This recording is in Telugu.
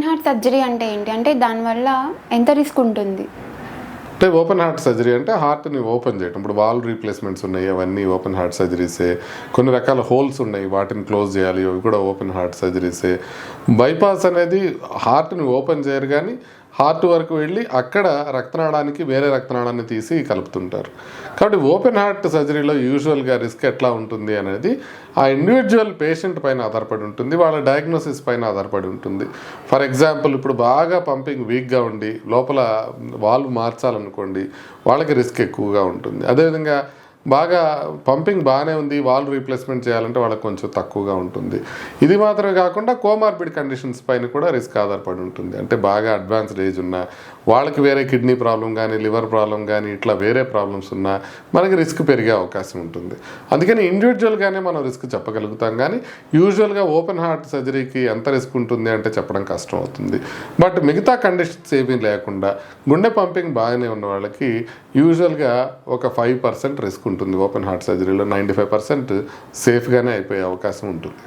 ఓపెన్ హార్ట్ సర్జరీ అంటే ఏంటి? అంటే దానివల్ల ఎంత రిస్క్ ఉంటుంది? అంటే ఓపెన్ హార్ట్ సర్జరీ అంటే హార్ట్ని ఓపెన్ చేయడం. ఇప్పుడు వాల్ రీప్లేస్మెంట్స్ ఉన్నాయి, అవన్నీ ఓపెన్ హార్ట్ సర్జరీసే. కొన్ని రకాల హోల్స్ ఉన్నాయి, వాటిని క్లోజ్ చేయాలి, అవి కూడా ఓపెన్ హార్ట్ సర్జరీసే. బైపాస్ అనేది హార్ట్ని ఓపెన్ చేయరు కానీ హార్ట్ వరకు వెళ్ళి అక్కడ రక్తనాళానికి వేరే రక్తనాళాన్ని తీసి కలుపుతుంటారు. కాబట్టి ఓపెన్ హార్ట్ సర్జరీలో యూజువల్గా రిస్క్ ఎట్లా ఉంటుంది అనేది ఆ ఇండివిజువల్ పేషెంట్ పైన ఆధారపడి ఉంటుంది, వాళ్ళ డయాగ్నోసిస్ పైన ఆధారపడి ఉంటుంది. ఫర్ ఎగ్జాంపుల్ ఇప్పుడు బాగా పంపింగ్ వీక్గా ఉండి లోపల వాల్వ్ మార్చాలనుకోండి, వాళ్ళకి రిస్క్ ఎక్కువగా ఉంటుంది. అదేవిధంగా బాగా పంపింగ్ బాగానే ఉంది, వాల్వ్ రీప్లేస్మెంట్ చేయాలంటే వాళ్ళకి కొంచెం తక్కువగా ఉంటుంది. ఇది మాత్రమే కాకుండా కోమార్బిడ్ కండిషన్స్ పైన కూడా రిస్క్ ఆధారపడి ఉంటుంది. అంటే బాగా అడ్వాన్స్డ్ ఏజ్ ఉన్నా, వాళ్ళకి వేరే కిడ్నీ ప్రాబ్లం కానీ లివర్ ప్రాబ్లం కానీ ఇట్లా వేరే ప్రాబ్లమ్స్ ఉన్నా మనకి రిస్క్ పెరిగే అవకాశం ఉంటుంది. అందుకని ఇండివిజువల్గానే మనం రిస్క్ చెప్పగలుగుతాం కానీ యూజువల్గా ఓపెన్ హార్ట్ సర్జరీకి ఎంత రిస్క్ ఉంటుంది అంటే చెప్పడం కష్టం అవుతుంది. బట్ మిగతా కండిషన్స్ ఏమీ లేకుండా గుండె పంపింగ్ బాగానే ఉన్న వాళ్ళకి యూజువల్గా ఒక 5% రిస్క్ ఉంటుంది ఓపెన్ హార్ట్ సర్జరీలో. 95% సేఫ్గానే అయిపోయే అవకాశం ఉంటుంది.